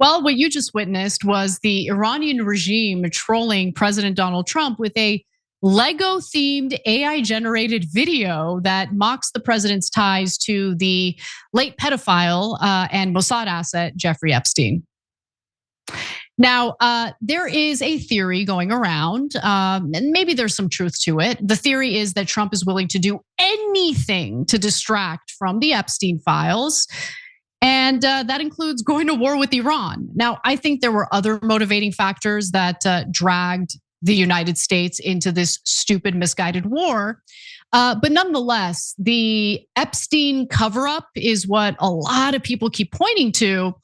Well, what you just witnessed was the Iranian regime trolling President Donald Trump with a Lego themed AI generated video that mocks the president's ties to the late pedophile and Mossad asset, Jeffrey Epstein. Now, there is a theory going around, and maybe there's some truth to it. The theory is that Trump is willing to do anything to distract from the Epstein files. And that includes going to war with Iran. Now, I think there were other motivating factors that dragged the United States into this stupid, misguided war. But nonetheless, the Epstein cover-up is what a lot of people keep pointing to.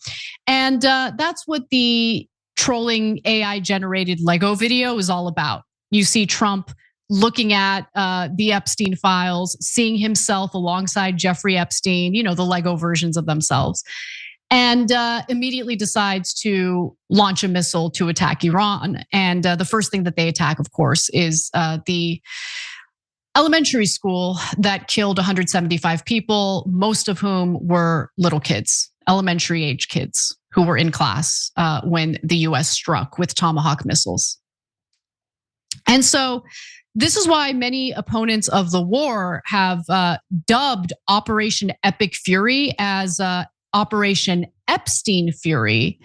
And that's what the trolling AI-generated Lego video is all about. You see Trump looking at the Epstein files, seeing himself alongside Jeffrey Epstein, the Lego versions of themselves, and immediately decides to launch a missile to attack Iran. And the first thing that they attack, of course, is the elementary school that killed 175 people, most of whom were little kids, elementary age kids who were in class when the US struck with Tomahawk missiles. And so this is why many opponents of the war have dubbed Operation Epic Fury as Operation Epstein Fury.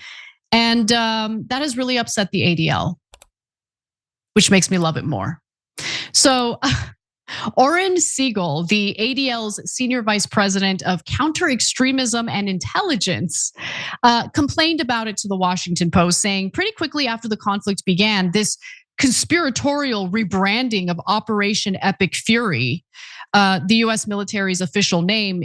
And that has really upset the ADL, which makes me love it more. So Oren Siegel, the ADL's senior vice president of counter-extremism and intelligence, complained about it to the Washington Post, saying pretty quickly after the conflict began, this conspiratorial rebranding of Operation Epic Fury, the US military's official name,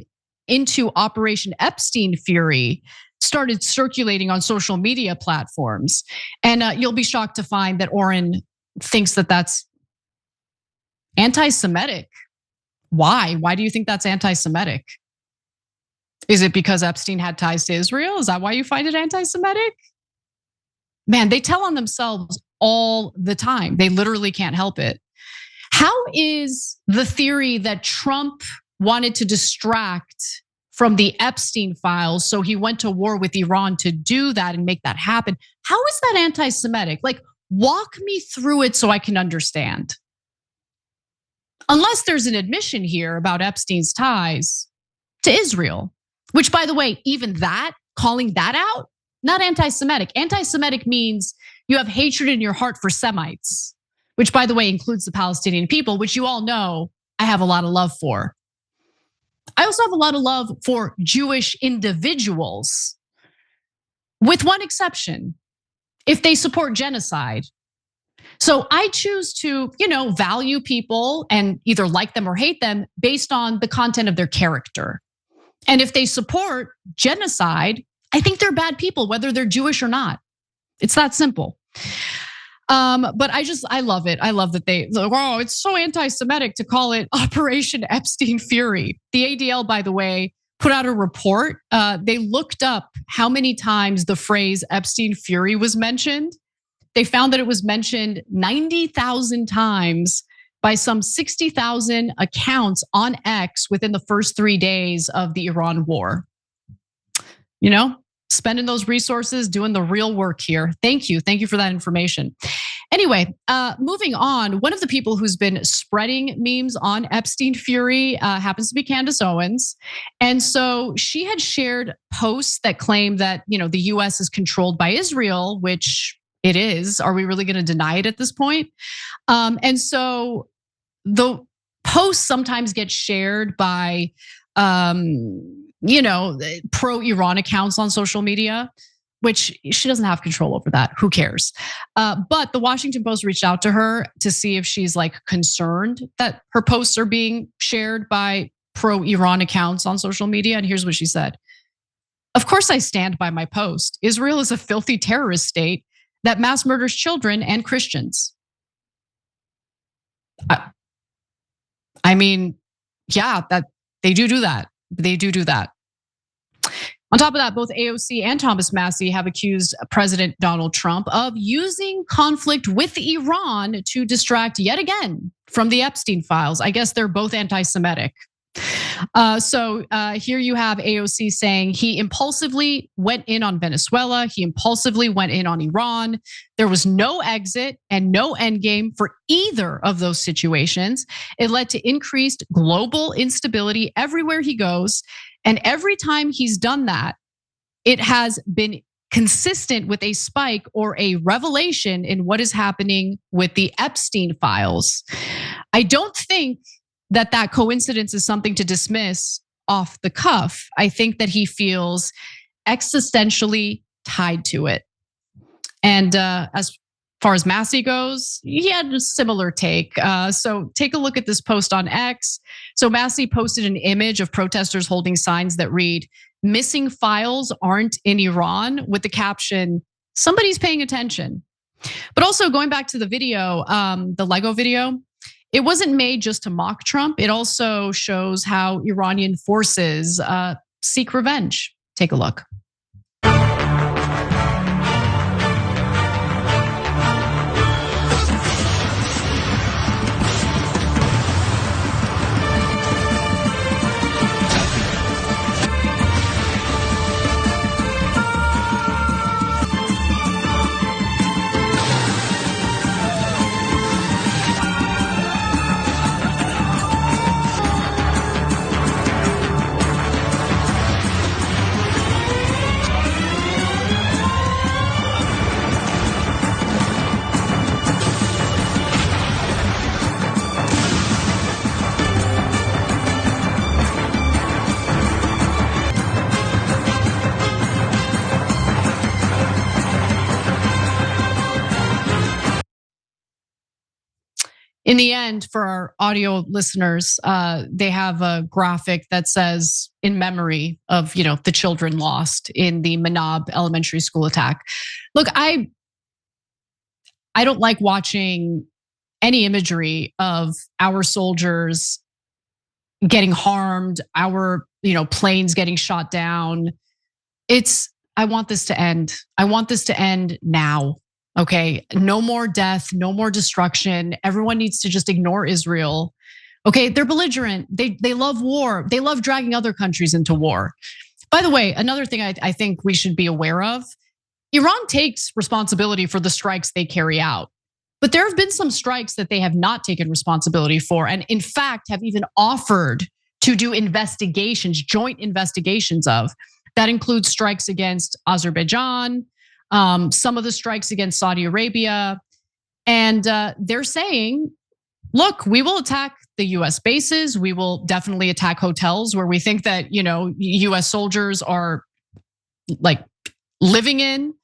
into Operation Epstein Fury, started circulating on social media platforms. And you'll be shocked to find that Oren thinks that that's anti-Semitic. Why? Why do you think that's anti-Semitic? Is it because Epstein had ties to Israel? Is that why you find it anti-Semitic? Man, they tell on themselves all the time. They literally can't help it. How is the theory that Trump wanted to distract from the Epstein files, so he went to war with Iran to do that and make that happen? How is that anti-Semitic? Like, walk me through it so I can understand. Unless there's an admission here about Epstein's ties to Israel, which, by the way, even that, calling that out, not anti-Semitic. Anti-Semitic means you have hatred in your heart for Semites, which, by the way, includes the Palestinian people, which you all know I have a lot of love for. I also have a lot of love for Jewish individuals, with one exception: if they support genocide. So I choose to, value people and either like them or hate them based on the content of their character. And if they support genocide, I think they're bad people, whether they're Jewish or not. It's that simple. But I love it. I love that it's so anti-Semitic to call it Operation Epstein Fury. The ADL, by the way, put out a report. They looked up how many times the phrase Epstein Fury was mentioned. They found that it was mentioned 90,000 times by some 60,000 accounts on X within the first 3 days of the Iran war. Spending those resources, doing the real work here. Thank you for that information. Anyway, moving on, one of the people who's been spreading memes on Epstein Fury happens to be Candace Owens. And so she had shared posts that claim that, the US is controlled by Israel, which it is. Are we really going to deny it at this point? And so the posts sometimes get shared by, pro-Iran accounts on social media, which she doesn't have control over that. Who cares? But the Washington Post reached out to her to see if she's concerned that her posts are being shared by pro-Iran accounts on social media. And here's what she said. Of course I stand by my post. Israel is a filthy terrorist state that mass murders children and Christians. I mean, yeah, that they do that. They do that. On top of that, both AOC and Thomas Massie have accused President Donald Trump of using conflict with Iran to distract yet again from the Epstein files. I guess they're both anti-Semitic. So here you have AOC saying he impulsively went in on Venezuela. He impulsively went in on Iran. There was no exit and no endgame for either of those situations. It led to increased global instability everywhere he goes. And every time he's done that, it has been consistent with a spike or a revelation in what is happening with the Epstein files. I don't think that coincidence is something to dismiss off the cuff. I think that he feels existentially tied to it. And as far as Massey goes, he had a similar take. So take a look at this post on X. So Massey posted an image of protesters holding signs that read, "Missing files aren't in Iran," with the caption, "Somebody's paying attention." But also going back to the video, the Lego video, it wasn't made just to mock Trump. It also shows how Iranian forces seek revenge. Take a look. In the end, for our audio listeners, they have a graphic that says in memory of the children lost in the Manab elementary school attack. Look, I don't like watching any imagery of our soldiers getting harmed, our planes getting shot down. I want this to end. I want this to end now. Okay, no more death, no more destruction. Everyone needs to just ignore Israel. Okay, they're belligerent. They love war. They love dragging other countries into war. By the way, another thing I think we should be aware of, Iran takes responsibility for the strikes they carry out. But there have been some strikes that they have not taken responsibility for, and in fact have even offered to do investigations, joint investigations of. That includes strikes against Azerbaijan, some of the strikes against Saudi Arabia. And they're saying, look, we will attack the US bases. We will definitely attack hotels where we think that, US soldiers are like living in.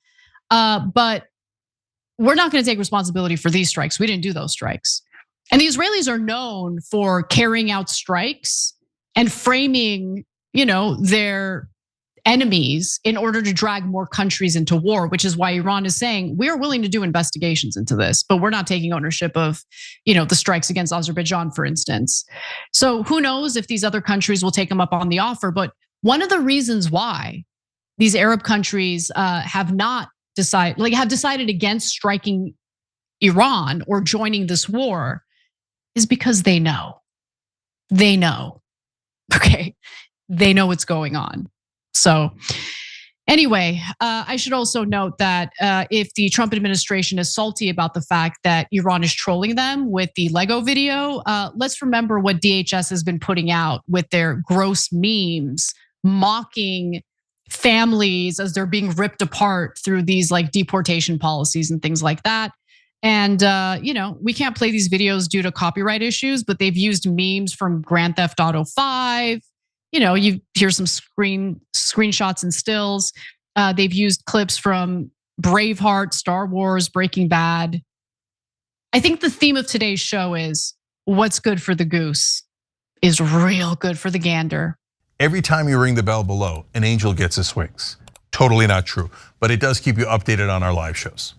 But we're not going to take responsibility for these strikes. We didn't do those strikes. And the Israelis are known for carrying out strikes and framing, their enemies in order to drag more countries into war, which is why Iran is saying we are willing to do investigations into this, but we're not taking ownership of, the strikes against Azerbaijan, for instance. So who knows if these other countries will take them up on the offer? But one of the reasons why these Arab countries have decided against striking Iran or joining this war is because they know. They know. Okay, they know what's going on. So anyway, I should also note that if the Trump administration is salty about the fact that Iran is trolling them with the Lego video, let's remember what DHS has been putting out with their gross memes, mocking families as they're being ripped apart through these like deportation policies and things like that. And we can't play these videos due to copyright issues, but they've used memes from Grand Theft Auto 5. You hear some screenshots and stills. They've used clips from Braveheart, Star Wars, Breaking Bad. I think the theme of today's show is what's good for the goose is real good for the gander. Every time you ring the bell below, an angel gets his wings. Totally not true, but it does keep you updated on our live shows.